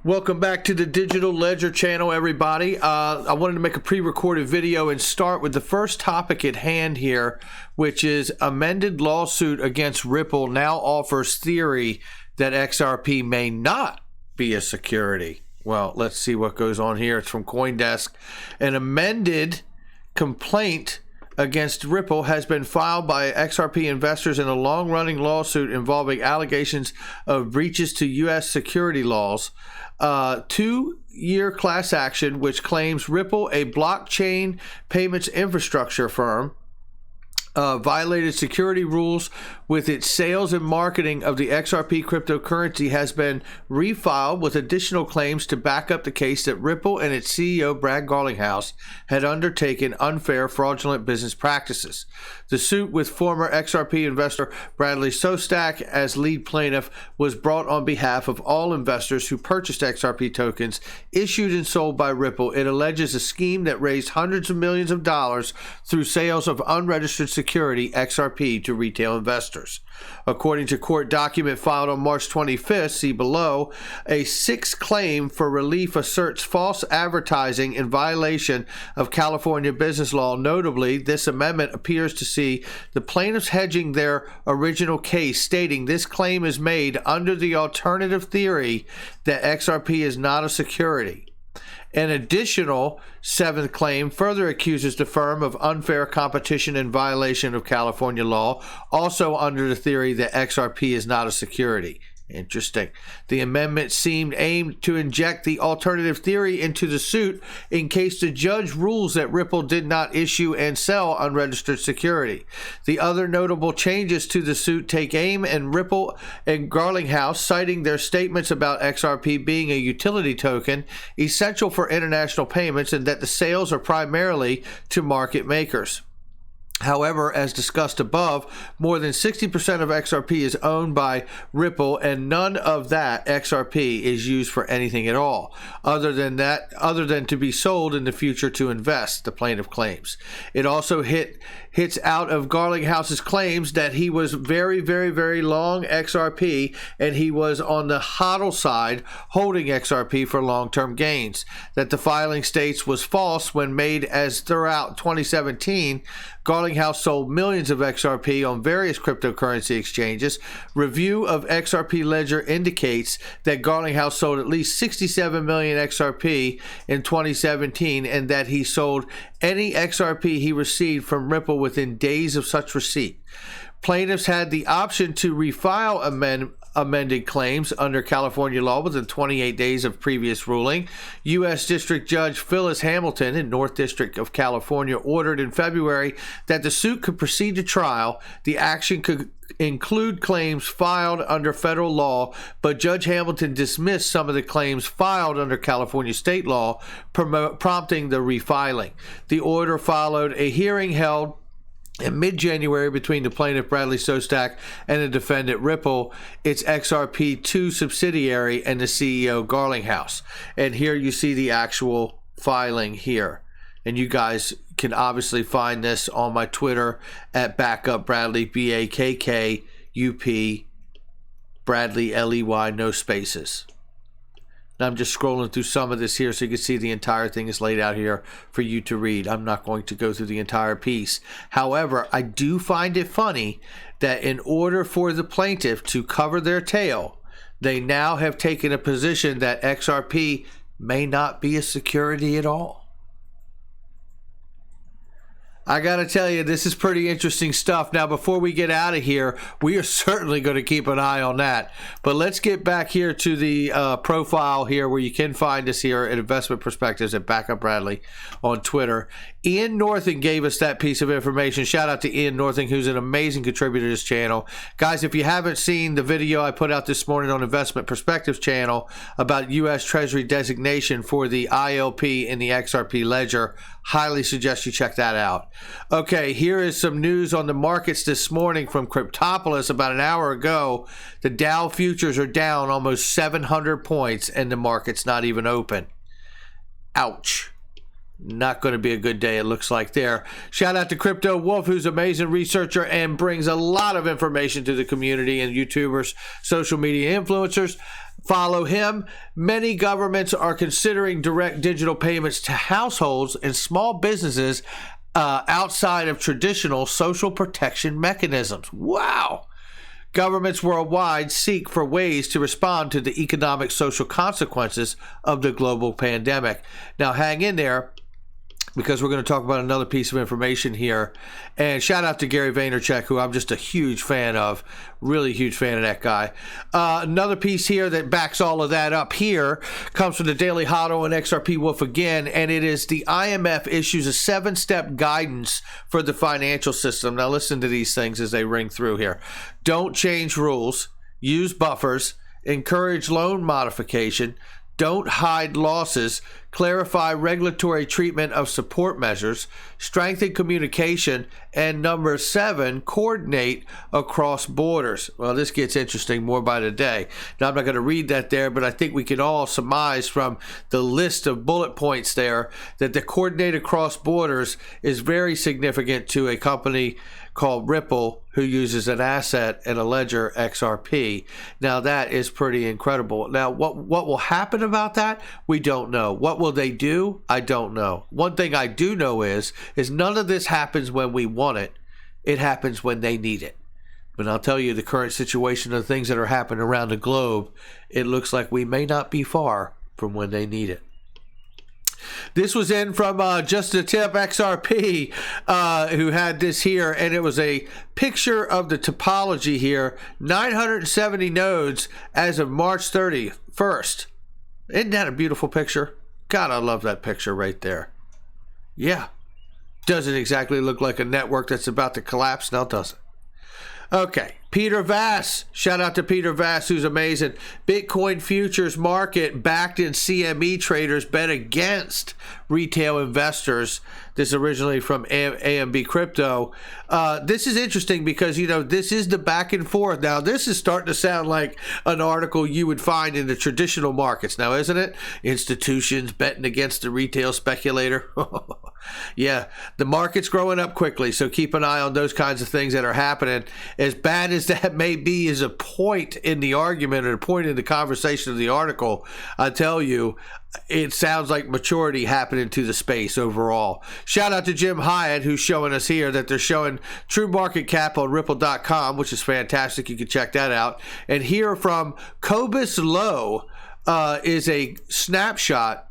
Welcome back to the Digital Ledger channel, everybody. I wanted to make a pre-recorded video and start with the first topic at hand here, which is amended lawsuit against Ripple now offers theory that XRP may not be a security. Well, let's see what goes on here. It's from CoinDesk. An amended complaint against Ripple has been filed by XRP investors in a long-running lawsuit involving allegations of breaches to U.S. security laws. 2-year class action which claims Ripple, a blockchain payments infrastructure firm, violated security rules with its sales and marketing of the XRP cryptocurrency, has been refiled with additional claims to back up the case that Ripple and its CEO Brad Garlinghouse had undertaken unfair, fraudulent business practices. The suit, with former XRP investor Bradley Sostak as lead plaintiff, was brought on behalf of all investors who purchased XRP tokens issued and sold by Ripple. It alleges a scheme that raised hundreds of millions of dollars through sales of unregistered security XRP to retail investors. According to court document filed on March 25th, see below, a sixth claim for relief asserts false advertising in violation of California business law. Notably, this amendment appears to see the plaintiffs hedging their original case, stating this claim is made under the alternative theory that XRP is not a security. An additional seventh claim further accuses the firm of unfair competition in violation of California law, also under the theory that XRP is not a security. Interesting. The amendment seemed aimed to inject the alternative theory into the suit in case the judge rules that Ripple did not issue and sell unregistered security. The other notable changes to the suit take aim at Ripple and Garlinghouse, citing their statements about XRP being a utility token essential for international payments and that the sales are primarily to market makers. However, as discussed above, more than 60% of XRP is owned by Ripple, and none of that XRP is used for anything at all, other than to be sold in the future to invest, the plaintiff claims. It also hits out of Garlinghouse's claims that he was very, very, very long XRP, and he was on the hodl side holding XRP for long-term gains. That the filing states was false when made, as throughout 2017, Garlinghouse sold millions of XRP on various cryptocurrency exchanges. Review of XRP Ledger indicates that Garlinghouse sold at least 67 million XRP in 2017, and that he sold any XRP he received from Ripple within days of such receipt. Plaintiffs had the option to refile amended claims under California law within 28 days of previous ruling. U.S. District Judge Phyllis Hamilton in North District of California ordered in February that the suit could proceed to trial. The action could include claims filed under federal law, but Judge Hamilton dismissed some of the claims filed under California state law, prompting the refiling. The order followed a hearing held in mid-January between the plaintiff Bradley Sostak and the defendant Ripple, its XRP2 subsidiary, and the CEO Garlinghouse. And here you see the actual filing here. And you guys can obviously find this on my Twitter at @BackupBradley, BAKKUP, Bradley, LEY, no spaces. And I'm just scrolling through some of this here so you can see the entire thing is laid out here for you to read. I'm not going to go through the entire piece. However, I do find it funny that in order for the plaintiff to cover their tail, they now have taken a position that XRP may not be a security at all. I got to tell you, this is pretty interesting stuff. Now, before we get out of here, we are certainly going to keep an eye on that. But let's get back here to the profile here where you can find us here at Investment Perspectives at Backup Bradley on Twitter. Ian Northing gave us that piece of information. Shout out to Ian Northing, who's an amazing contributor to this channel. Guys, if you haven't seen the video I put out this morning on Investment Perspectives channel about U.S. Treasury designation for the ILP and the XRP ledger, highly suggest you check that out. Okay, here is some news on the markets this morning from Cryptopolis about an hour ago. The Dow futures are down almost 700 points and the market's not even open. Ouch. not going to be a good day, it looks like there. Shout out to Crypto Wolf, who's an amazing researcher and brings a lot of information to the community and YouTubers, social media influencers. Follow him. Many governments are considering direct digital payments to households and small businesses outside of traditional social protection mechanisms. Wow. Governments worldwide seek for ways to respond to the economic social consequences of the global pandemic. Now, hang in there, because we're going to talk about another piece of information here. And shout out to Gary Vaynerchuk, who I'm just a huge fan of. Really huge fan of that guy. Another piece here that backs all of that up here comes from the Daily Hodl and XRP Wolf again, and it is the IMF issues a 7-step guidance for the financial system. Now listen to these things as they ring through here. Don't change rules. Use buffers. Encourage loan modification. Don't hide losses. Clarify regulatory treatment of support measures. Strengthen communication. And number 7, coordinate across borders. Well, this gets interesting more by the day. Now, I'm not going to read that there, but I think we can all surmise from the list of bullet points there that the coordinate across borders is very significant to a company called Ripple, who uses an asset and a ledger XRP. Now that is pretty incredible. Now what will happen about that? We don't know. What will they do? I don't know. One thing I do know is none of this happens when we want it. It happens when they need it. But I'll tell you, the current situation of things that are happening around the globe, it looks like we may not be far from when they need it. This was in from Just a Tip XRP, who had this here, and it was a picture of the topology here. 970 nodes as of March 31st. Isn't that a beautiful picture? God, I love that picture right there. Yeah. Doesn't exactly look like a network that's about to collapse now, does it? Okay, Peter Vass. Shout out to Peter Vass, who's amazing. Bitcoin futures market backed in CME traders bet against retail investors. This is originally from AMB Crypto. This is interesting because, you know, this is the back and forth. Now, this is starting to sound like an article you would find in the traditional markets now, isn't it? Institutions betting against the retail speculator. Yeah, the market's growing up quickly, so keep an eye on those kinds of things that are happening. As bad as that may be as a point in the argument or a point in the conversation of the article, I tell you, it sounds like maturity happening to the space overall. Shout out to Jim Hyatt, who's showing us here that they're showing true market cap on Ripple.com, which is fantastic. You can check that out. And here from Cobus Low is a snapshot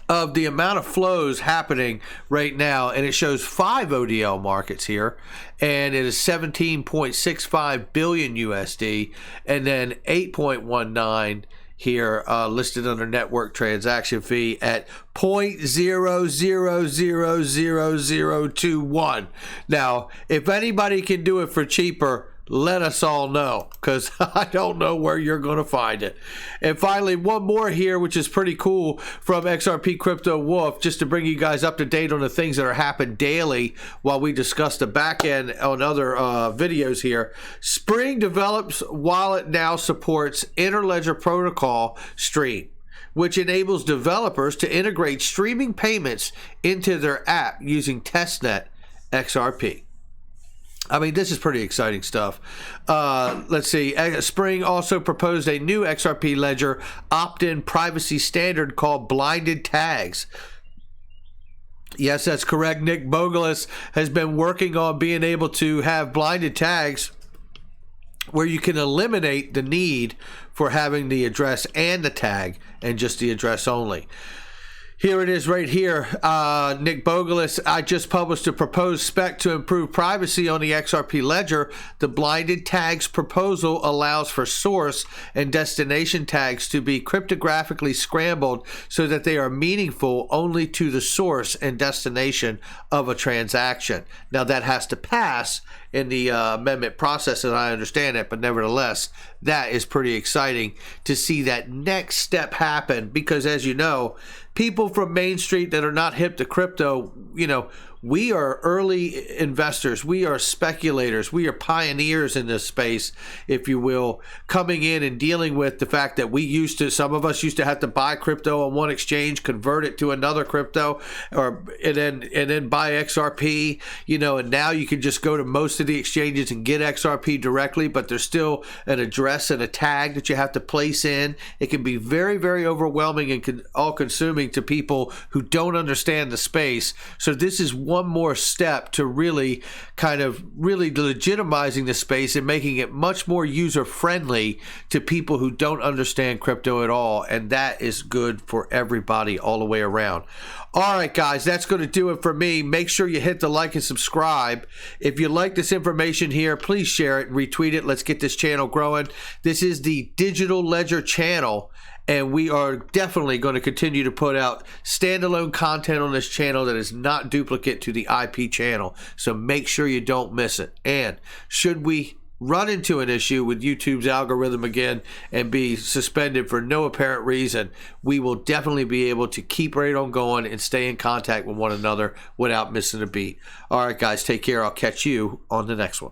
of the amount of flows happening right now, and it shows 5 ODL markets here, and it is 17.65 billion USD, and then 8.19 here listed under network transaction fee at 0.00000021. Now, if anybody can do it for cheaper, let us all know, because I don't know where you're going to find it. And finally, one more here, which is pretty cool, from XRP Crypto Wolf, just to bring you guys up to date on the things that are happening daily while we discuss the back end on other videos here. Spring develops wallet now supports Interledger Protocol Stream, which enables developers to integrate streaming payments into their app using testnet XRP. I mean, this is pretty exciting stuff. Let's see. Spring also proposed a new XRP ledger Optin privacy standard called blinded tags. Yes, that's correct. Nick Bogelis has been working on being able to have blinded tags where you can eliminate the need for having the address and the tag and just the address only. Here it is right here. Nick Bogelis, I just published a proposed spec to improve privacy on the XRP ledger. The blinded tags proposal allows for source and destination tags to be cryptographically scrambled so that they are meaningful only to the source and destination of a transaction. Now that has to pass in the amendment process, and I understand it, but nevertheless, that is pretty exciting to see that next step happen, because as you know, people from Main Street that are not hip to crypto, you know, we are early investors. We are speculators. We are pioneers in this space, if you will, coming in and dealing with the fact that some of us used to have to buy crypto on one exchange, convert it to another crypto, and then buy XRP, and now you can just go to most of the exchanges and get XRP directly, but there's still an address and a tag that you have to place in. It can be very, very overwhelming and all-consuming to people who don't understand the space. So this is one more step to really legitimizing the space and making it much more user-friendly to people who don't understand crypto at all, and that is good for everybody all the way around. All right, guys, that's going to do it for me. Make sure you hit the like and subscribe. If you like this information here, please share it and retweet it. Let's get this channel growing. This is the Digital Ledger channel, and we are definitely going to continue to put out standalone content on this channel that is not duplicate to the IP channel. So make sure you don't miss it. And should we run into an issue with YouTube's algorithm again and be suspended for no apparent reason, we will definitely be able to keep right on going and stay in contact with one another without missing a beat. All right, guys, take care. I'll catch you on the next one.